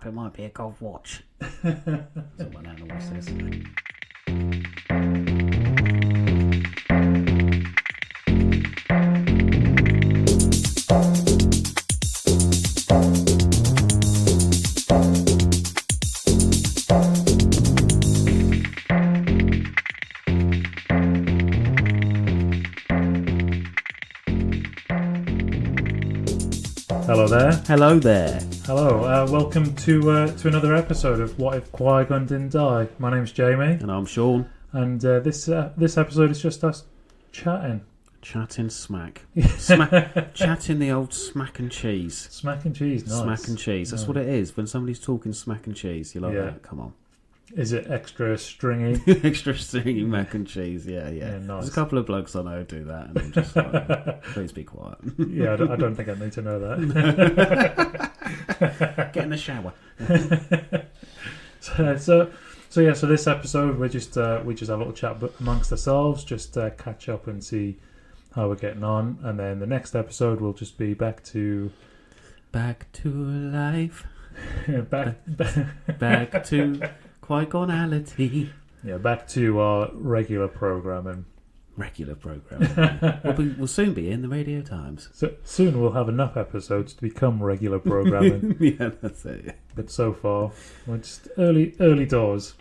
It might be a gold watch. That's what my nana always says. Hello there. Hello there. Hello. Welcome to another episode of What If Qui-Gon Didn't Die. My name's Jamie, And I'm Shaun. and this episode is just us chatting, Chatting smack. Chatting the old smack and cheese. smack and cheese. Nice. Smack and cheese. That's what it is. When somebody's talking smack and cheese, you're like, Yeah. that. Come on. Is it extra stringy? Extra stringy mac and cheese. Yeah. Yeah, nice. There's a couple of blokes I know who do that, and I'm just like, please be quiet. Yeah, I don't think I need to know that. Get in the shower. So this episode we just have a little chat amongst ourselves, just catch up and see how we're getting on, and then the next episode will just be back to life. back Back to Qui-Gonality. yeah, back to our regular programming. Regular programming. We'll soon be in the Radio Times. So soon we'll have enough episodes to become regular programming. Yeah, that's it. But so far, we're just early doors.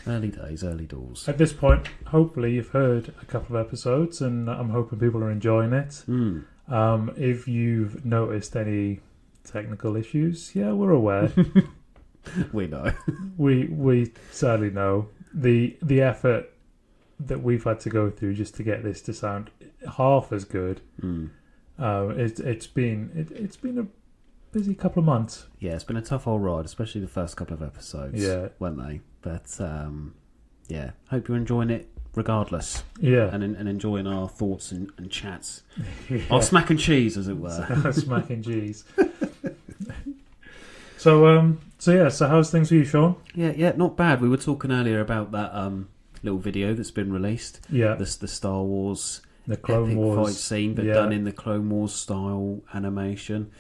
Early days, early doors. At this point, hopefully you've heard a couple of episodes, and I'm hoping people are enjoying it. If you've noticed any technical issues, yeah, we're aware. We know. we sadly know the effort that we've had to go through just to get this to sound half as good. It's been a busy couple of months. Yeah, it's been a tough old ride, especially the first couple of episodes. Yeah, weren't they? But yeah, hope you're enjoying it regardless. Yeah, and enjoying our thoughts and chats. yeah. Our smack and cheese, as it were. Smack and cheese. So how's things with you, Shaun? Yeah, not bad. We were talking earlier about that little video that's been released. Yeah, The Star Wars the Clone epic Wars fight scene, but done in the Clone Wars style animation.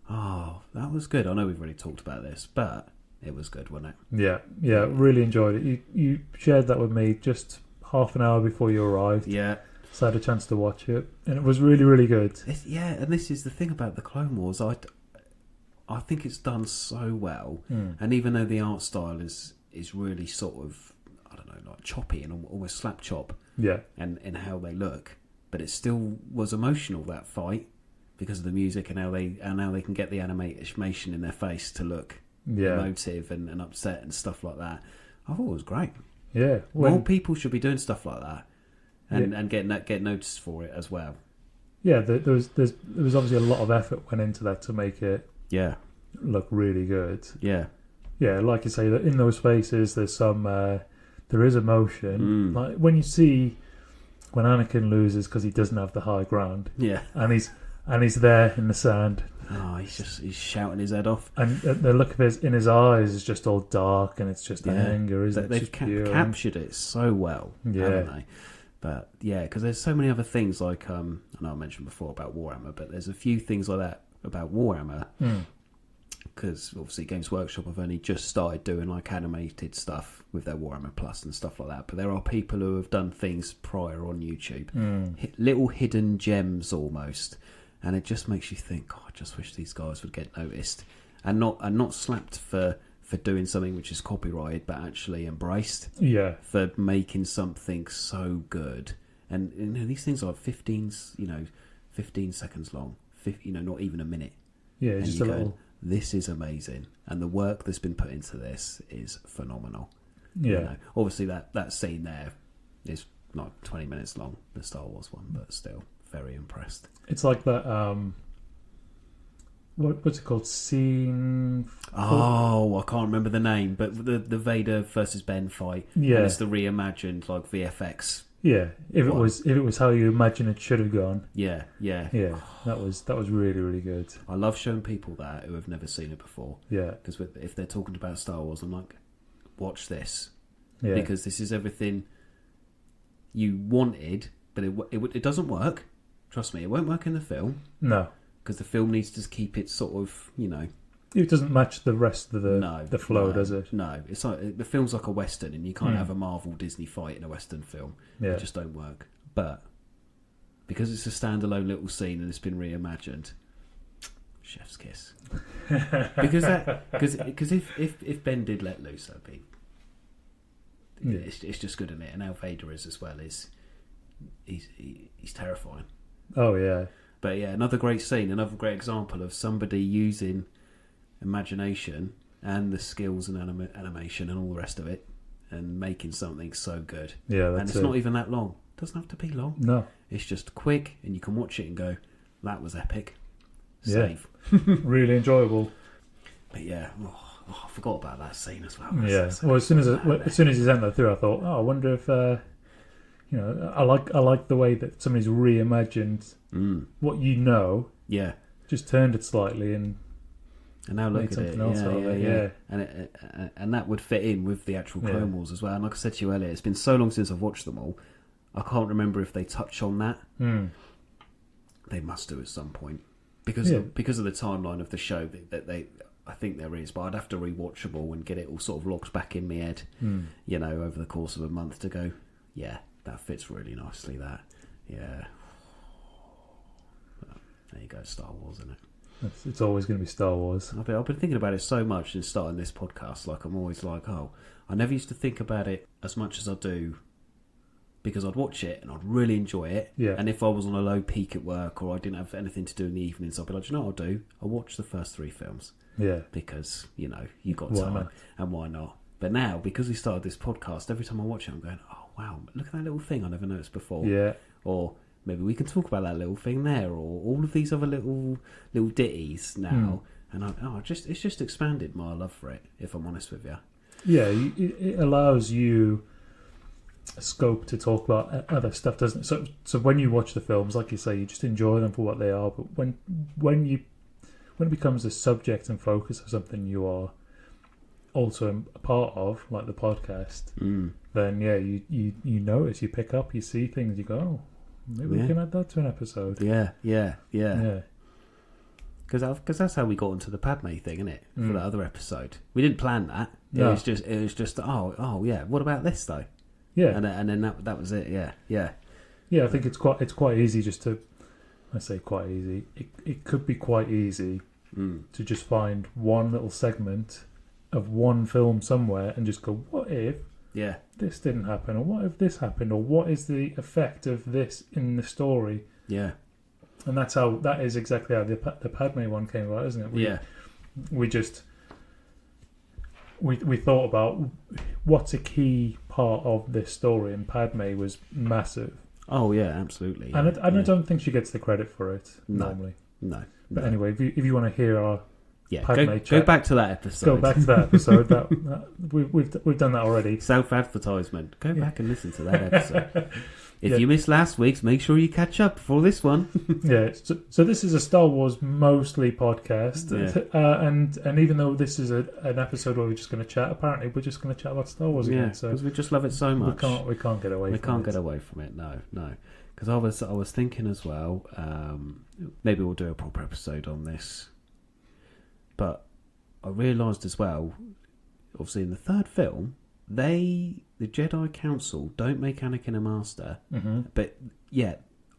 Oh, that was good. I know we've already talked about this, but it was good, wasn't it? Yeah, really enjoyed it. You shared that with me just half an hour before you arrived. Yeah. So I had a chance to watch it, and it was really, really good. And this is the thing about the Clone Wars. I think it's done so well, and even though the art style is really sort of, I don't know, like choppy and almost slap chop, and in how they look, but it still was emotional, that fight, because of the music and how they can get the animation in their face to look emotive and upset and stuff like that. I thought it was great. Yeah, More people should be doing stuff like that, and get noticed for it as well. Yeah, there was obviously a lot of effort went into that to make it look really good. Yeah, like you say, that in those faces there's some there is emotion. Like when Anakin loses because he doesn't have the high ground. Yeah, and he's there in the sand. Oh, he's shouting his head off, and the look of in his eyes is just all dark, and it's just anger, isn't it? They've captured it so well, haven't they? But yeah, because there's so many other things like I know I mentioned before about Warhammer, but there's a few things like that about Warhammer. Because obviously Games Workshop have only just started doing like animated stuff with their Warhammer Plus and stuff like that, but there are people who have done things prior on YouTube, little hidden gems almost, and it just makes you think, I just wish these guys would get noticed and not slapped for doing something which is copyrighted, but actually embraced for making something so good. And these things are 15 seconds long, not even a minute. Yeah, and just a little. This is amazing, and the work that's been put into this is phenomenal. Yeah, obviously that scene there is like 20 minutes long, the Star Wars one, but still very impressed. It's like that. What's it called? Scene. Oh, I can't remember the name, but the Vader versus Ben fight. Yeah, and it's the reimagined like VFX. Yeah, if it was how you imagine it should have gone. Yeah. That was really, really good. I love showing people that who have never seen it before. Yeah, because if they're talking about Star Wars, I'm like, watch this. Yeah, because this is everything you wanted, but it doesn't work. Trust me, it won't work in the film. No, because the film needs to keep it sort of It doesn't match the rest of the flow, does it? No, it's like the film's like a Western, and you can't have a Marvel Disney fight in a Western film. It just don't work. But because it's a standalone little scene and it's been reimagined, chef's kiss. because if Ben did let loose, that'd be it's just good, isn't it? And how Vader is as well he's terrifying. Oh yeah. But yeah, another great scene, another great example of somebody using imagination and the skills and animation and all the rest of it, and making something so good. Yeah, and it's not even that long. It doesn't have to be long. No, it's just quick, and you can watch it and go, "That was epic." Save. Really enjoyable. But yeah, I forgot about that scene as well. Well, as soon as he sent that through, I thought, I wonder if I like the way that somebody's reimagined what Yeah. Just turned it slightly and now look at it. Yeah. And that would fit in with the actual Clone Wars as well. And like I said to you earlier, it's been so long since I've watched them all. I can't remember if they touch on that. They must do at some point because of the timeline of the show. I think there is, but I'd have to rewatch them all and get it all sort of locked back in my head. Over the course of a month to go. Yeah, that fits really nicely. That, yeah. Well, there you go, Star Wars, isn't it? It's always going to be Star Wars. I've been thinking about it so much since starting this podcast. Like, I'm always like, I never used to think about it as much as I do, because I'd watch it and I'd really enjoy it. Yeah. And if I was on a low peak at work or I didn't have anything to do in the evenings, I'd be like, you know what I'll do? I'll watch the first 3 films. Yeah. Because, you got time. And why not? But now, because we started this podcast, every time I watch it, I'm going, oh, wow, look at that little thing I never noticed before. Yeah. Or maybe we can talk about that little thing there, or all of these other little ditties now. And it's just expanded my love for it, if I'm honest with you. Yeah, it allows you a scope to talk about other stuff, doesn't it? So when you watch the films, like you say, you just enjoy them for what they are. But when it becomes a subject and focus of something you are also a part of, like the podcast, then you notice, you pick up, you see things, you go, oh, maybe we can add that to an episode. Yeah. Because that's how we got into the Padme thing, isn't it? For that other episode, we didn't plan that. It was just oh yeah. What about this though? Yeah, and then that was it. Yeah. I think it's quite easy just to. I say quite easy. It could be quite easy to just find one little segment of one film somewhere and just go, what if this didn't happen, or what if this happened, or what is the effect of this in the story? Yeah. And that is exactly how the Padme one came about, isn't it? We thought about what's a key part of this story, and Padme was massive. Oh yeah, absolutely. And I don't think she gets the credit for it normally. No. But anyway, if you want to hear our Padme chat, go back to that episode. Go back to that episode. We've done that already. Self-advertisement. Go back and listen to that episode. If you missed last week's, make sure you catch up before this one. So this is a Star Wars mostly podcast, and even though this is an episode where we're just going to chat, apparently we're just going to chat about Star Wars again. So because we just love it so much, we can't get away. We can't get away from it. No. Because I was thinking as well. Maybe we'll do a proper episode on this, but I realised as well, obviously in the third film, the Jedi Council don't make Anakin a master, but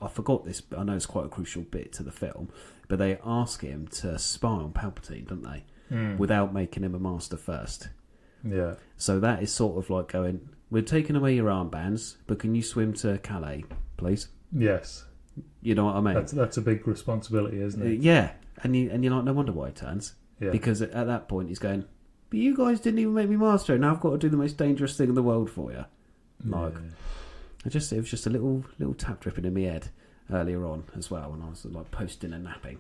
I forgot this, but I know it's quite a crucial bit to the film, but they ask him to spy on Palpatine, don't they? Without making him a master first. Yeah. So that is sort of like going, we're taking away your armbands, but can you swim to Calais, please? Yes. You know what I mean? That's a big responsibility, isn't it? Yeah. And you're like, no wonder why he turns. Yeah. Because at that point he's going, but you guys didn't even make me master, and now I've got to do the most dangerous thing in the world for you. Like, it was just a little tap dripping in my head earlier on as well when I was like posting and napping.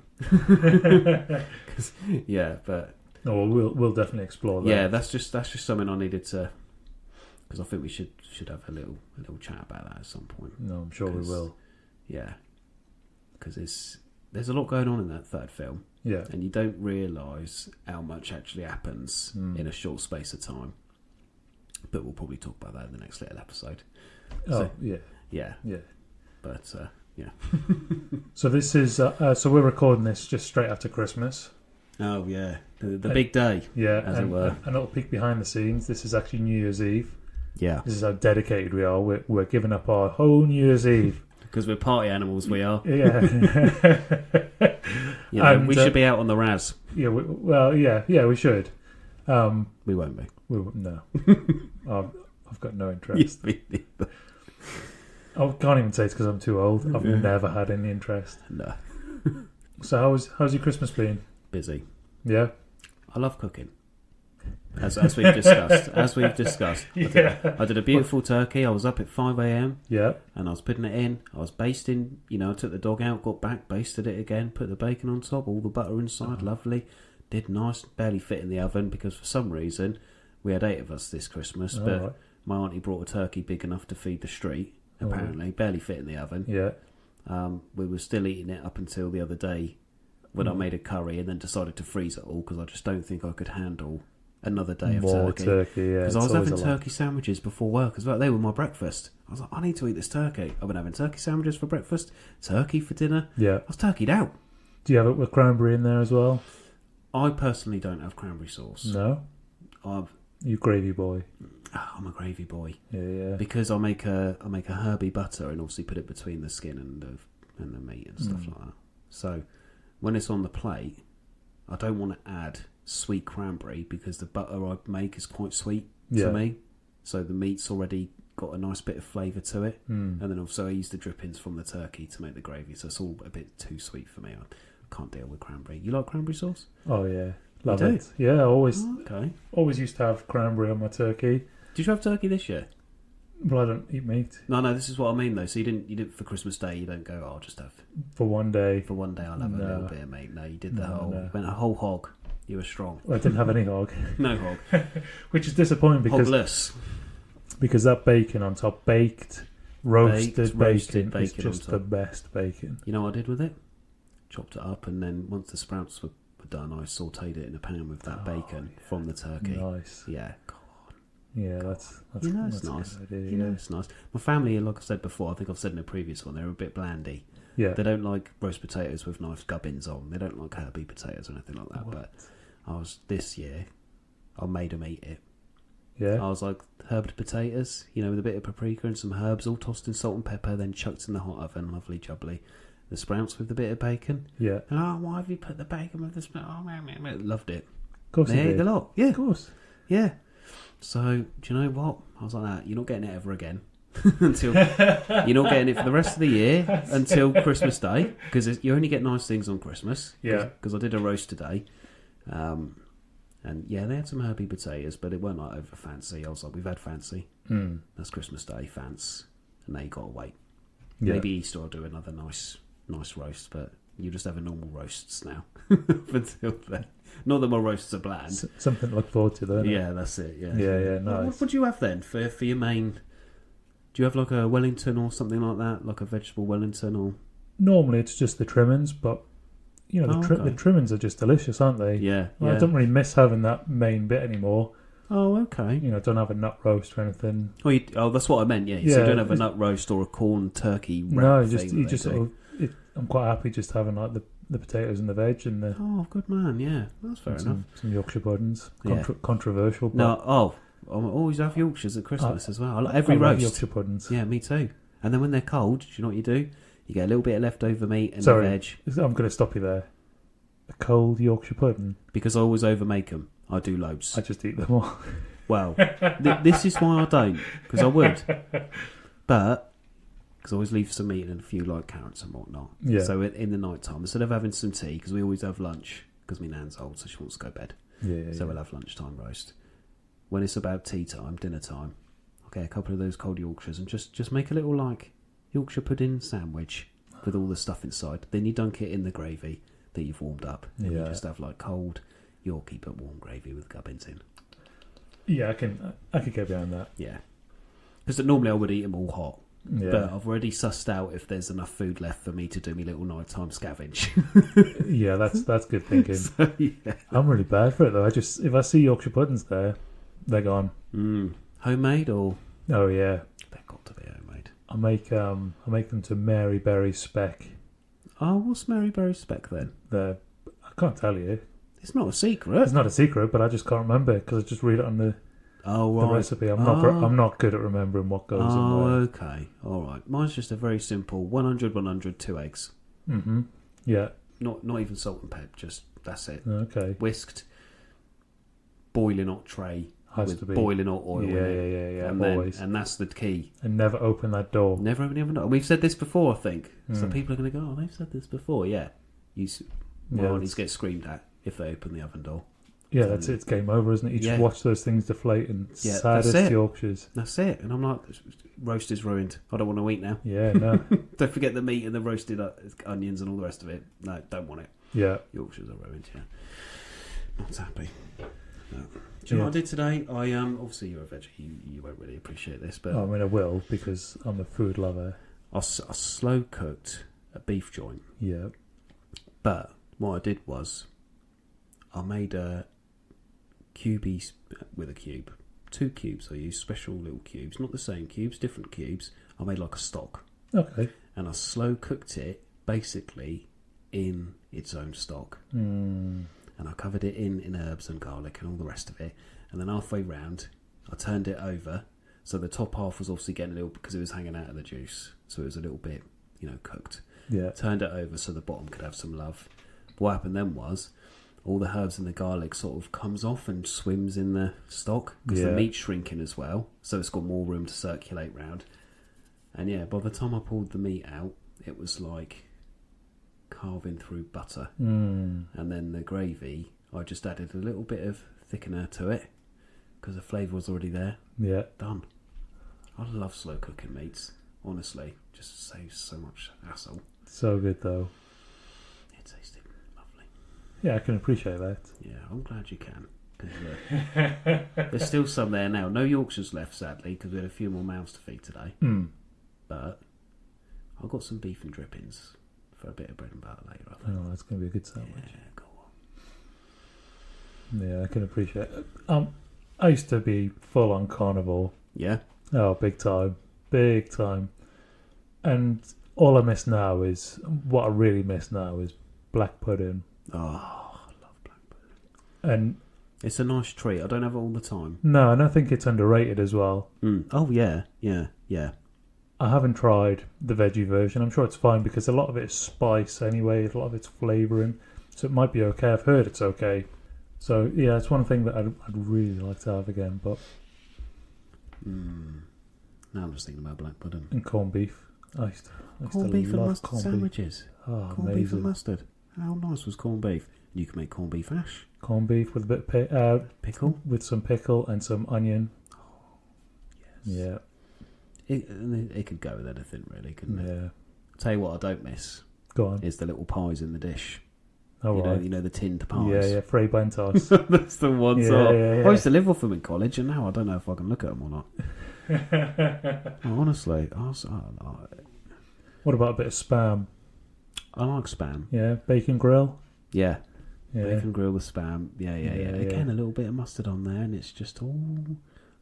But we'll definitely explore that. Yeah, that's just something I needed to, because I think we should have a little chat about that at some point. No, I'm sure we will. Yeah, because there's a lot going on in that third film. Yeah. And you don't realise how much actually happens in a short space of time. But we'll probably talk about that in the next little episode. Yeah. But, So this is... so we're recording this just straight after Christmas. Oh, yeah. The big day, as it were. A little peek behind the scenes. This is actually New Year's Eve. Yeah. This is how dedicated we are. We're giving up our whole New Year's Eve. Because we're party animals, we are. Yeah. We should be out on the Raz. Yeah, we should. We won't be. No. I've got no interest. I can't even say it's because I'm too old. I've never had any interest. No. So how's your Christmas been? Busy. Yeah? I love cooking. As we've discussed. I did a beautiful turkey. I was up at 5 a.m. Yeah. And I was putting it in. I was basting. I took the dog out, got back, basted it again, put the bacon on top, all the butter inside, lovely. Did nice, barely fit in the oven because for some reason we had 8 of us this Christmas, but my auntie brought a turkey big enough to feed the street, apparently. Barely fit in the oven. Yeah. We were still eating it up until the other day when I made a curry and then decided to freeze it all because I just don't think I could handle another day of turkey. Because I was having turkey sandwiches before work as well. They were my breakfast. I was like, I need to eat this turkey. I've been having turkey sandwiches for breakfast, turkey for dinner. Yeah. I was turkeyed out. Do you have it with cranberry in there as well? I personally don't have cranberry sauce. No? You gravy boy. I'm a gravy boy. Yeah. Because I make a herby butter and obviously put it between the skin and the meat and stuff like that. So when it's on the plate, I don't want to add sweet cranberry because the butter I make is quite sweet to me. So the meat's already got a nice bit of flavour to it. And then also I use the drippings from the turkey to make the gravy. So it's all a bit too sweet for me. I can't deal with cranberry. You like cranberry sauce? Oh, yeah. Love it. Yeah, I always always used to have cranberry on my turkey. Did you have turkey this year? Well, I don't eat meat. No, this is what I mean though. So you didn't for Christmas Day. You don't go. I'll just have for one day. For one day, I'll have a little bit of meat. No, you did went a whole hog. You were strong. Well, I didn't have any hog. No hog. Which is disappointing because hogless. Because that bacon on top, roasted bacon is just the best bacon. You know what I did with it? Chopped it up, and then once the sprouts were done, I sautéed it in a pan with that bacon from the turkey. Nice. Yeah. Yeah, that's it's nice. It's nice. My family, like I've said before, I think I've said in a previous one, they're a bit blandy. Yeah. They don't like roast potatoes with nice gubbins on. They don't like herby potatoes or anything like that. What? But this year, I made them eat it. Yeah. I was like, herbed potatoes, with a bit of paprika and some herbs, all tossed in salt and pepper, then chucked in the hot oven, lovely jubbly. The sprouts with a bit of bacon. Yeah. And why have you put the bacon with the sprouts? Loved it. Of course they ate a lot. Yeah. Of course. Yeah. So, do you know what? I was like, you're not getting it ever again. Until you're not getting it for the rest of the year until Christmas Day, because you only get nice things on Christmas. Yeah. Because I did a roast today. And they had some herby potatoes, but it weren't like over fancy. I was like, we've had fancy. That's Christmas Day, fancy. And now you got to wait. Yeah. Maybe Easter I'll do another nice roast, but you just have a normal roasts now. Until then. Not that my roasts are bland. Something to look forward to, though. Yeah, that's it. Yeah. Yeah, nice. What do you have then for your main? Do you have like a Wellington or something like that, like a vegetable Wellington or? Normally it's just the trimmings, but the trimmings are just delicious, aren't they? Yeah. I don't really miss having that main bit anymore. Oh, okay. Don't have a nut roast or anything. Oh, that's what I meant. Yeah. So you don't have a nut roast or a corn turkey wrap. No, I'm quite happy just having like the potatoes and the veg and the. Oh, good man. Yeah, that's fair enough. Some Yorkshire puddings. Controversial. But no. I always have Yorkshires at Christmas as well. I like every roast. Yorkshire puddings. Yeah, me too. And then when they're cold, do you know what you do? You get a little bit of leftover meat and the veg. I'm going to stop you there. A cold Yorkshire pudding? Because I always overmake them. I do loads. I just eat them all. Well, this is why I don't. Because I would. But, because I always leave some meat and a few like carrots and whatnot. Yeah. So in the night time, instead of having some tea, because we always have lunch, because my nan's old, so she wants to go to bed. So we'll have lunchtime roast. When it's about tea time, dinner time, I'll get a couple of those cold Yorkshires and just make a little like Yorkshire pudding sandwich with all the stuff inside. Then you dunk it in the gravy that you've warmed up. And you just have like cold Yorkie but warm gravy with gubbins in. Yeah, I could get behind that. Yeah. Because normally I would eat them all hot. Yeah. But I've already sussed out if there's enough food left for me to do my little nighttime scavenge. Yeah, that's good thinking. So, yeah. I'm really bad for it though. If I see Yorkshire puddings there, they're gone. Homemade or? Oh yeah, they've got to be homemade. I make them to Mary Berry Speck. Oh, what's Mary Berry Speck then? I can't tell you. It's not a secret. It's not a secret, but I just can't remember because I just read it on the recipe. I'm not good at remembering what goes in where. Oh, okay. All right. Mine's just a very simple 100, 2 eggs. Mm-hmm. Yeah. Not even salt and pepper, just that's it. Okay. Whisked, boiling hot tray Has with to be. boiling hot oil in it. Yeah. And and that's the key. And never open that door. Never open the oven door. We've said this before, I think. So people are going to go, oh, they've said this before. Yeah. Marnies get screamed at if they open the oven door. Yeah, that's it. It's game over, isn't it? You just watch those things deflate and saddest Yorkshires. That's it. And I'm like, roast is ruined. I don't want to eat now. Yeah, no. Don't forget the meat and the roasted onions and all the rest of it. No, don't want it. Yeah. Yorkshires are ruined, yeah. Not happy. No. Do you know what I did today? I obviously you're a veggie. You won't really appreciate this, but I mean I will because I'm a food lover. I slow cooked a beef joint. Yeah. But what I did was I made a cubies with a cube. 2 cubes. I used special little cubes, not the same cubes, different cubes. I made like a stock. Okay. And I slow cooked it basically in its own stock. And I covered it in herbs and garlic and all the rest of it. And then halfway round, I turned it over. So the top half was obviously getting a little, because it was hanging out of the juice. So it was a little bit, cooked. Yeah. Turned it over so the bottom could have some love. But what happened then was, all the herbs and the garlic sort of comes off and swims in the stock. Because the meat's shrinking as well. So it's got more room to circulate round. And yeah, by the time I pulled the meat out, it was like carving through butter. And then the gravy, I just added a little bit of thickener to it because the flavour was already there. Yeah. Done. I love slow cooking meats, honestly. Just saves so much hassle. So good though. It tasted lovely. Yeah, I can appreciate that. Yeah, I'm glad you can. There's still some there now. No Yorkshires left, sadly, because we had a few more mouths to feed today. But I've got some beef and drippings for a bit of bread and butter later. I think. Oh, that's going to be a good sandwich. Yeah, go on. Yeah, I can appreciate it. I used to be full on carnivore. Yeah. Oh, big time. Big time. And all I miss now is, what I really miss now is black pudding. Oh, I love black pudding. And it's a nice treat. I don't have it all the time. No, and I think it's underrated as well. Oh, yeah. I haven't tried the veggie version. I'm sure it's fine because a lot of it is spice anyway. A lot of it's flavouring. So it might be okay. I've heard it's okay. So, yeah, it's one thing that I'd really like to have again. But Now I'm just thinking about black pudding. And corned beef. I used to corned beef and mustard corned sandwiches. Beef. Oh, corned amazing. beef and mustard. How nice was corned beef? You can make corned beef hash. Corned beef with a bit of pickle? With some pickle and some onion. Oh, yes. Yeah. It could go with anything, really, couldn't it? Yeah. Tell you what I don't miss. Go on. Is the little pies in the dish. Oh, right. You know the tinned pies. Yeah, Frey Bentos. That's the ones. Yeah. I used to live off them in college, and now I don't know if I can look at them or not. Honestly, What about a bit of spam? I like spam. Yeah, bacon grill. Yeah. Bacon grill with spam. Yeah. Again, a little bit of mustard on there, and it's just all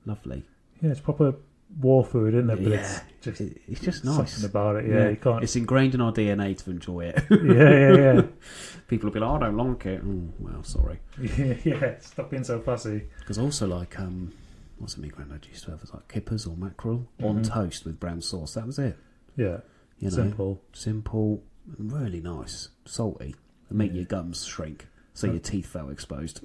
lovely. Yeah, it's proper war food, isn't it? But it's just nice. Something about it, yeah. You can't. It's ingrained in our DNA to enjoy it. Yeah. People will be like, I don't like it. Well, sorry. Yeah. Stop being so fussy. Because also, like, what's it my granddad used to have? It was like kippers or mackerel on toast with brown sauce. That was it. Yeah. Simple, and really nice, salty, and make your gums shrink so your teeth felt exposed.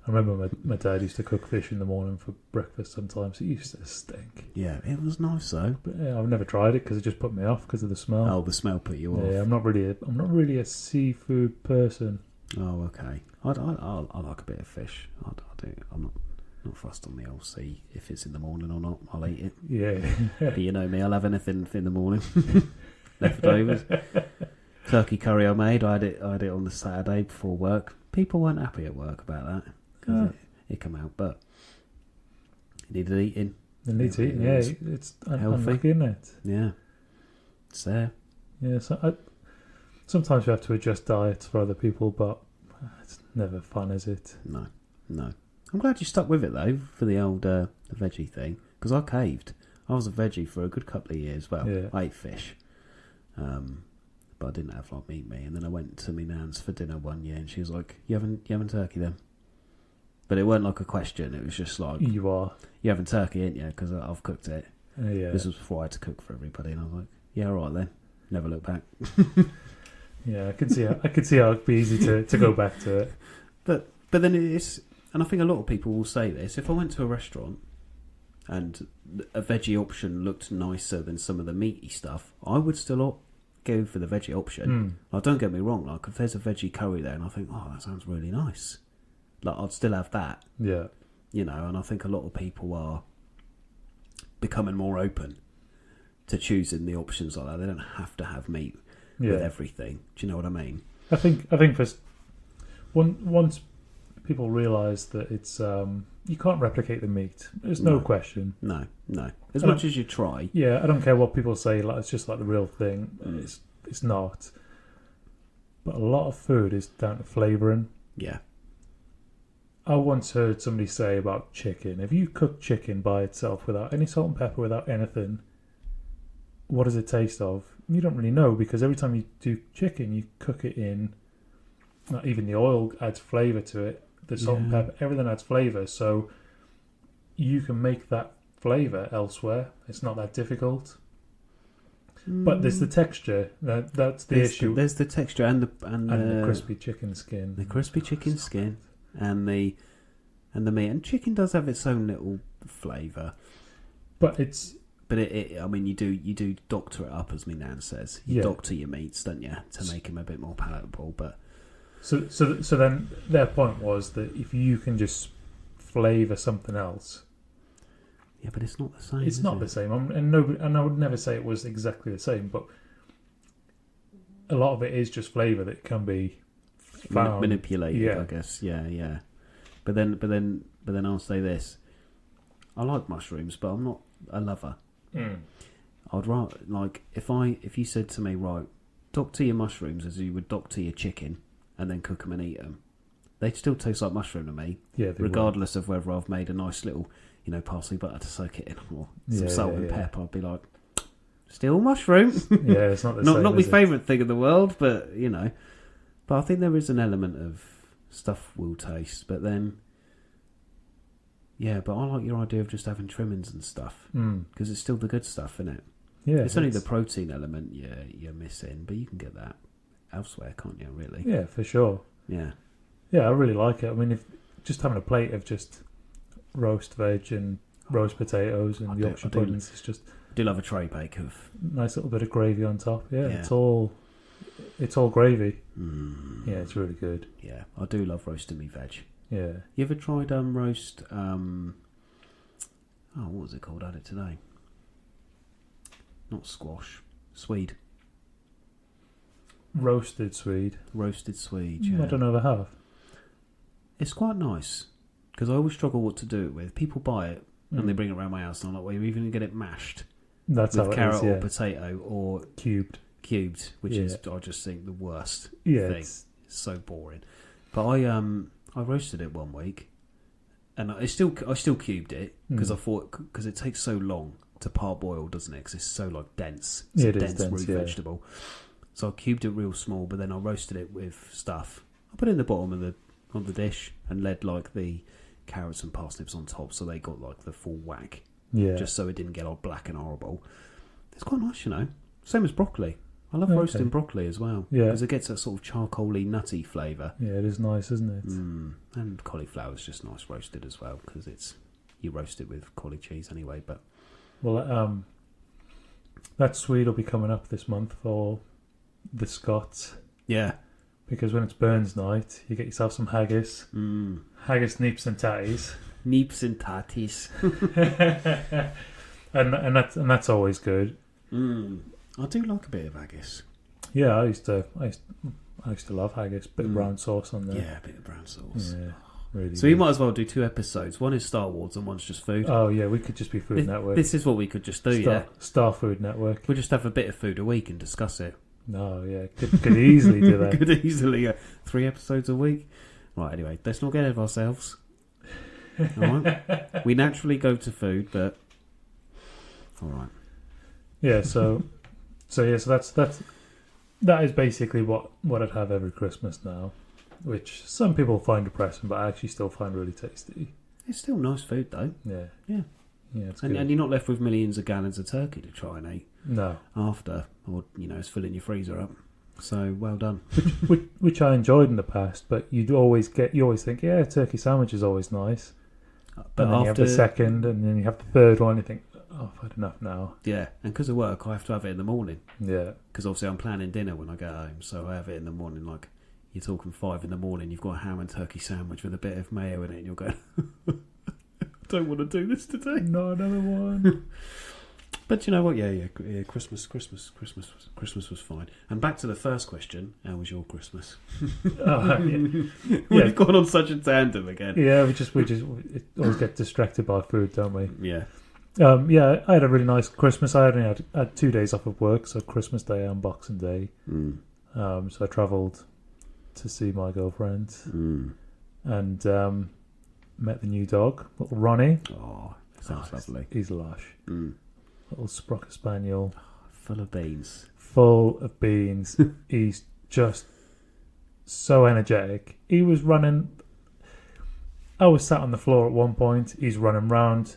I remember my dad used to cook fish in the morning for breakfast sometimes. It used to stink. Yeah, it was nice though. But yeah, I've never tried it because it just put me off because of the smell. Oh, the smell put you off. Yeah, I'm not really a seafood person. Oh, okay. I like a bit of fish. I do. I'm not fussed on the old sea. If it's in the morning or not, I'll eat it. Yeah. But you know me, I'll have anything in the morning. Leftovers. Turkey curry I made. I had it on the Saturday before work. People weren't happy at work about that. Because it came out, but it needed eating. It needs eating, yeah. It's healthy, isn't it? Yeah. It's there. Yeah, so sometimes you have to adjust diets for other people, but it's never fun, is it? No. I'm glad you stuck with it, though, for the old the veggie thing, because I caved. I was a veggie for a good couple of years. Well, I ate fish. But but I didn't have like meat. And then I went to my nan's for dinner one year, and she was like, "You having turkey then?" But it weren't like a question. It was just like, "You having turkey, ain't you?" Because I've cooked it. Yeah. This was before I had to cook for everybody, and I was like, "Yeah, all right then." Never look back. Yeah, I could see how it'd be easy to go back to it. But then it's, and I think a lot of people will say this. If I went to a restaurant and a veggie option looked nicer than some of the meaty stuff, I would still go for the veggie option. Like, don't get me wrong. Like, if there's a veggie curry there, and I think, oh, that sounds really nice, like, I'd still have that. Yeah. You know, and I think a lot of people are becoming more open to choosing the options like that. They don't have to have meat with everything. Do you know what I mean? I think for once people realise that it's you can't replicate the meat. There's no question. No. As much as you try. Yeah, I don't care what people say. Like, it's just like the real thing. It's not. But a lot of food is down to flavouring. Yeah. I once heard somebody say about chicken. If you cook chicken by itself without any salt and pepper, without anything, what does it taste of? You don't really know, because every time you do chicken, you cook it in. Not even the oil adds flavour to it. The salt and pepper, everything adds flavour. So you can make that flavour elsewhere. It's not that difficult. But there's the texture. That's the issue. There's the texture and the crispy chicken skin. The crispy chicken skin and the meat. And chicken does have its own little flavour. But it's. But I mean, you do doctor it up, as my nan says. You doctor your meats, don't you, to make them a bit more palatable. But so then their point was that if you can just flavour something else, yeah, but it's not the same. It's not the same, and I would never say it was exactly the same. But a lot of it is just flavour that can be manipulated. I guess, yeah. But then I'll say this: I like mushrooms, but I'm not a lover. I'd rather, like, if you said to me, right, doctor your mushrooms as you would doctor your chicken, and then cook them and eat them, they'd still taste like mushroom to me, regardless of whether I've made a nice little, parsley butter to soak it in, or some salt and pepper. I'd be like, still mushroom. Yeah, it's not the same. Not my favourite thing in the world, but but I think there is an element of stuff we'll taste, but then. Yeah, but I like your idea of just having trimmings and stuff, because it's still the good stuff, isn't it? Yeah, it's only the protein element you're missing, but you can get that elsewhere, can't you? Really? Yeah, for sure. Yeah, I really like it. I mean, if just having a plate of just roast veg and roast potatoes and Yorkshire puddings, it's just. I do love a tray bake of nice little bit of gravy on top. Yeah. It's all gravy. Yeah, it's really good. Yeah, I do love roasting me veg. Yeah. You ever tried roast? What was it called? I had it today. Not squash, swede. Roasted swede. Roasted swede. Yeah. I don't know if I have. It's quite nice, because I always struggle what to do it with. People buy it and they bring it around my house, and I'm like, well, you even get it mashed. That's with how it carrot is, or potato or cubed, which is I just think the worst thing. It's so boring. But I roasted it one week, and I still cubed it because I thought, because it takes so long to parboil, doesn't it? Because it's so like dense. It's a dense root vegetable. So I cubed it real small, but then I roasted it with stuff. I put it in the bottom of the dish and laid like the carrots and parsnips on top, so they got like the full whack. Yeah. Just so it didn't get all black and horrible. It's quite nice, Same as broccoli. I love roasting broccoli as well. Yeah. Because it gets that sort of charcoaly, nutty flavour. Yeah, it is nice, isn't it? And cauliflower is just nice roasted as well, because you roast it with cauli cheese anyway. But that swede will be coming up this month for the Scots. Yeah. Because when it's Burns night, you get yourself some haggis. Haggis, neeps and tatties. Neeps and tatties. and that's always good. I do like a bit of haggis. Yeah, I used to love haggis. Bit of brown sauce on there. Yeah, a bit of brown sauce. Yeah, really. So we might as well do 2 episodes. One is Star Wars and one's just food. Oh yeah, we could just be Food Network. This is what we could just do. Star Food Network. We'll just have a bit of food a week and discuss it. No, yeah, could easily do that. Could easily 3 episodes a week. Right. Anyway, let's not get ahead of ourselves. All right. We naturally go to food, but all right. Yeah. So that's that is basically what I'd have every Christmas now, which some people find depressing, but I actually still find really tasty. It's still nice food, though. Yeah. Yeah. Yeah, it's and good. you're not left with millions of gallons of turkey to try and eat. No. After, or, it's filling your freezer up. So, well done. which I enjoyed in the past, but you always think, yeah, a turkey sandwich is always nice. But then you have the second, and then you have the third one, and you think, oh, I've had enough now. Yeah, and because of work, I have to have it in the morning. Yeah. Because obviously I'm planning dinner when I get home, so I have it in the morning. Like, you're talking 5 a.m, you've got a ham and turkey sandwich with a bit of mayo in it, and you're going, I don't want to do this today. Not another one. But you know what? Yeah. Christmas was fine. And back to the first question: how was your Christmas? We've gone on such a tandem again. Yeah, we just always get distracted by food, don't we? Yeah. I had a really nice Christmas. I only had 2 days off of work, so Christmas Day and Boxing Day. So I travelled to see my girlfriend and met the new dog, little Ronnie. Oh, sounds lovely. He's lush. Little Sprocker Spaniel. Full of beans. He's just so energetic. He was running. I was sat on the floor at one point. He's running round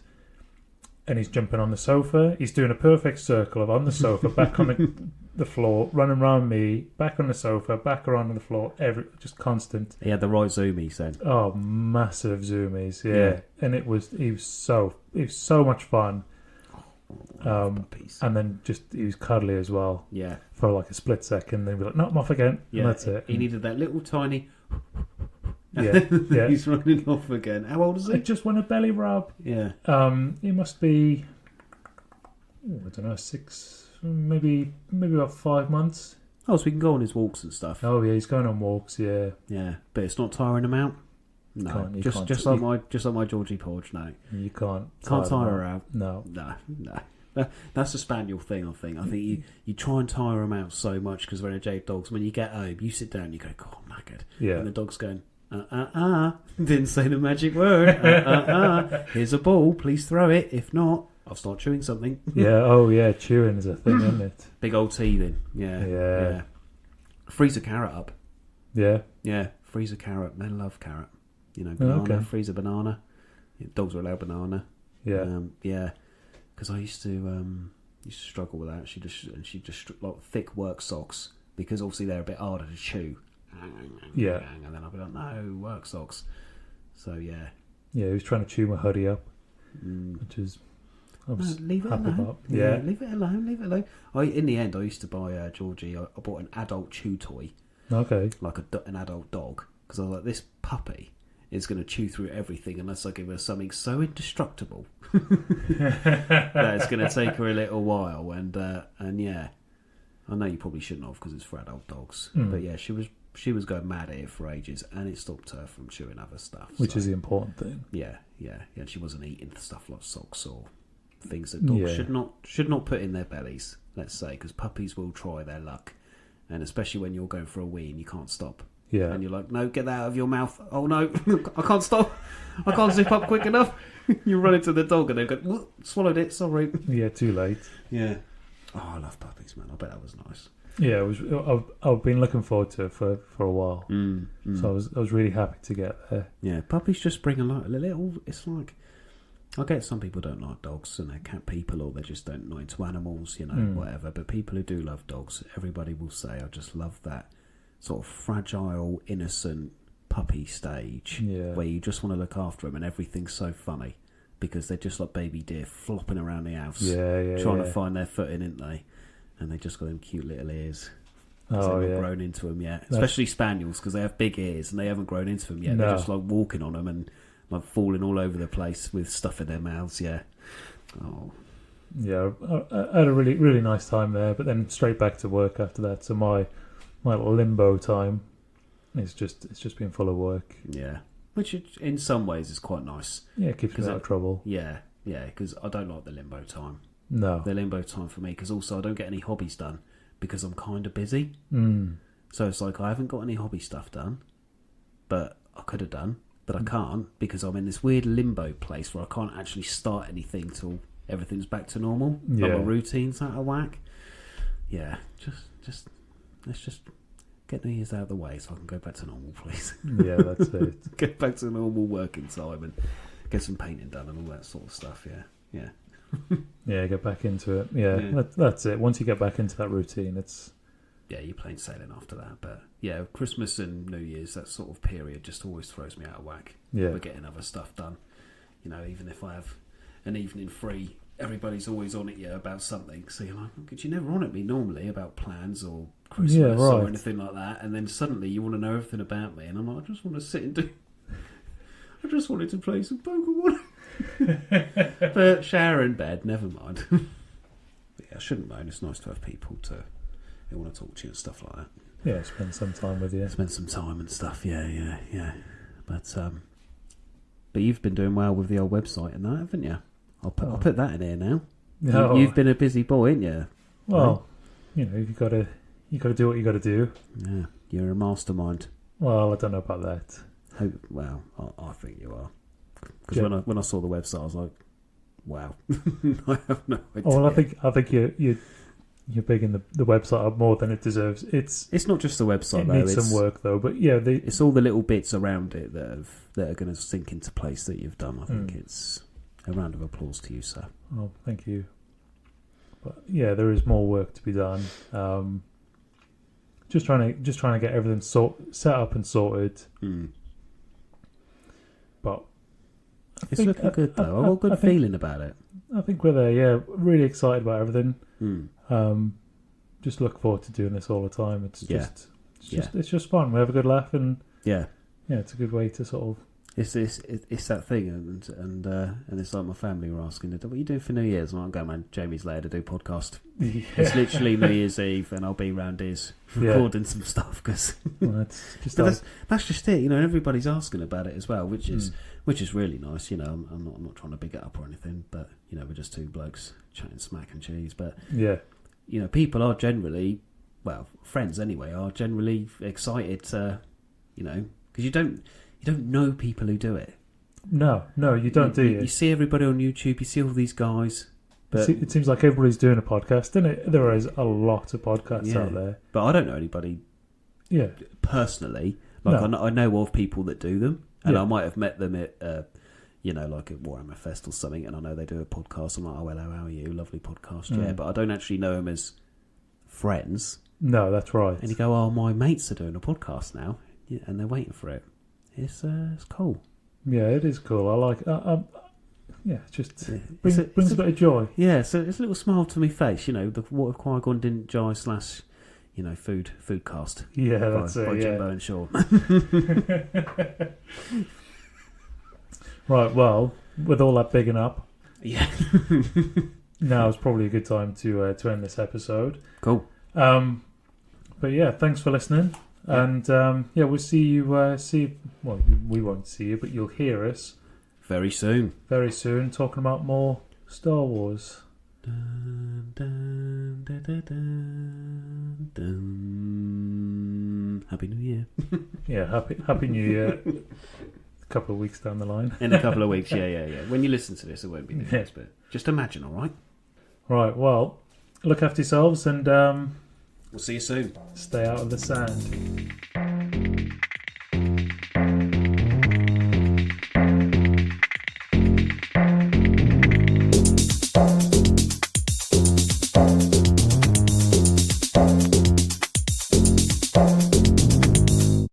and he's jumping on the sofa. He's doing a perfect circle of on the sofa, back on the floor, running around me, back on the sofa, back around on the floor, just constant. He had the right zoomies then. Oh, massive zoomies, yeah. And he was so much fun. And then he was cuddly as well. Yeah. For like a split second, then be like, no, I'm off again. Yeah. And that's it. He needed that little tiny. Yeah. He's running off again. How old is he? I just want a belly rub. Yeah. He must be, I don't know, 6, maybe about 5 months. Oh, so we can go on his walks and stuff. Oh yeah, he's going on walks. Yeah. Yeah, but it's not tiring him out. No, just like my Georgie Porge. No, you can't tire her out. No. That's a spaniel thing. I think you try and tire them out so much because they're energetic dogs. When you get home, you sit down, and you go, "God, I'm knackered." Yeah, and the dog's going, didn't say the magic word. Here's a ball. Please throw it. If not, I'll start chewing something. Yeah. Oh yeah, chewing is a thing, isn't it? Big old teething. Yeah. Freeze a carrot up. Yeah. Yeah. Freeze a carrot. Men love carrot. Banana. Okay. Freeze a banana. Dogs are allowed banana. Yeah. Yeah. Because I used to struggle with that. She just like thick work socks because obviously they're a bit harder to chew. Yeah. And then I'll be like, no, work socks. So yeah. Yeah, he was trying to chew my hoodie up, which is leave it alone. About. Yeah, leave it alone. In the end, I used to buy Georgie. I bought an adult chew toy. Okay. Like an adult dog, because I was like, this puppy is going to chew through everything unless I give her something so indestructible that it's going to take her a little while. And yeah, I know you probably shouldn't have because it's for adult dogs. But yeah, she was going mad at it for ages, and it stopped her from chewing other stuff. Which is the important thing. Yeah. And she wasn't eating stuff like socks or things that dogs should not put in their bellies. Let's say, because puppies will try their luck, and especially when you're going for a wee and you can't stop. Yeah. And you're like, no, get that out of your mouth. Oh no, I can't stop. I can't zip up quick enough. You run into the dog and they go, swallowed it. Sorry. Yeah, too late. Yeah. Oh, I love puppies, man. I bet that was nice. Yeah, it was. I've been looking forward to it for a while. So I was really happy to get there. Yeah, puppies just bring a little. It's like, I get some people don't like dogs and they're cat people or they just don't not into animals, whatever. But people who do love dogs, everybody will say, I just love that sort of fragile, innocent puppy stage where you just want to look after them and everything's so funny because they're just like baby deer flopping around the house, trying to find their footing, aren't they? And they just got them cute little ears. They've not grown into them yet. Especially spaniels because they have big ears and they haven't grown into them yet. No. They're just like walking on them and like falling all over the place with stuff in their mouths. Yeah. Oh. Yeah, I had a really, really nice time there, but then straight back to work after that. So my little limbo time it's just been full of work. Yeah. Which in some ways is quite nice. Yeah, it keeps me out of trouble. Yeah, because I don't like the limbo time. No. The limbo time for me, because also I don't get any hobbies done because I'm kind of busy. So it's like I haven't got any hobby stuff done, but I could have done, but I can't because I'm in this weird limbo place where I can't actually start anything till everything's back to normal. Yeah. Like my routine's out of whack. Yeah, just let's just get New Year's out of the way so I can go back to normal, please. Yeah, that's it. Get back to normal working time and get some painting done and all that sort of stuff. Yeah. Yeah, get back into it. Yeah. That's it. Once you get back into that routine, it's... Yeah, you're plain sailing after that. But yeah, Christmas and New Year's, that sort of period just always throws me out of whack. Yeah. We're getting other stuff done. You know, even if I have an evening free, everybody's always on at you about something. So you're like, because you're never on at me normally about plans or Christmas or anything like that. And then suddenly you want to know everything about me. And I'm like, I just want to sit and do... I just wanted to play some Pokemon. But shower in bed, never mind. Yeah, I shouldn't moan. It's nice to have people who want to talk to you and stuff like that. Yeah, spend some time with you. Spend some time and stuff. Yeah. But you've been doing well with the old website and that, haven't you? I'll put that in here now. No. You've been a busy boy, ain't you? Well, you know, you got to do what you got to do. Yeah, you're a mastermind. Well, I don't know about that. I think you are. Because when I saw the website, I was like, wow. I have no idea. Oh, well, I think you're bigging the website up more than it deserves. It's not just the website. It needs some work though, but yeah, it's all the little bits around it that are going to sink into place that you've done. I think it's a round of applause to you, sir. Oh, thank you. But yeah, there is more work to be done. Just trying to get everything set up and sorted. But it's looking good though. I've got a good feeling about it. I think we're there. Yeah, really excited about everything. Just look forward to doing this all the time. It's just fun. We have a good laugh and it's a good way to sort of. It's that thing, and it's like my family were asking, "What are you doing for New Year's?" And I'm going, "Man, Jamie's later to do podcast." Yeah. It's literally New Year's Eve, and I'll be round his recording some stuff because that's just it. You know, everybody's asking about it as well, which is really nice. You know, I'm not trying to big it up or anything, but you know, we're just two blokes chatting smack and cheese. But you know, people are generally, friends anyway, are generally excited to, you know, because you don't know people who do it. No, you don't, do you? You see everybody on YouTube, you see all these guys. But it seems like everybody's doing a podcast, doesn't it? There is a lot of podcasts out there. But I don't know anybody personally. Like I know of people that do them, and I might have met them at, like at Warhammer Fest or something, and I know they do a podcast. I'm like, oh, hello, how are you? Lovely podcast, but I don't actually know them as friends. No, that's right. And you go, oh, my mates are doing a podcast now, and they're waiting for it. It's cool. Yeah, it is cool. I like. It just brings a bit of joy. Yeah, so it's a little smile to my face. You know, what if Qui-Gon didn't die / food cast. Yeah, that's it. By Jimbo and Shaun. Right. Well, with all that bigging up, now is probably a good time to end this episode. Cool. But yeah, thanks for listening. And we'll see you. Well, we won't see you, but you'll hear us very soon. Very soon, talking about more Star Wars. Dun, dun, dun, dun, dun, dun. Happy New Year. Yeah, Happy New Year. A couple of weeks down the line. In a couple of weeks, yeah. When you listen to this, it won't be the case, but just imagine, all right? Right. Well, look after yourselves, and we'll see you soon. Stay out of the sand.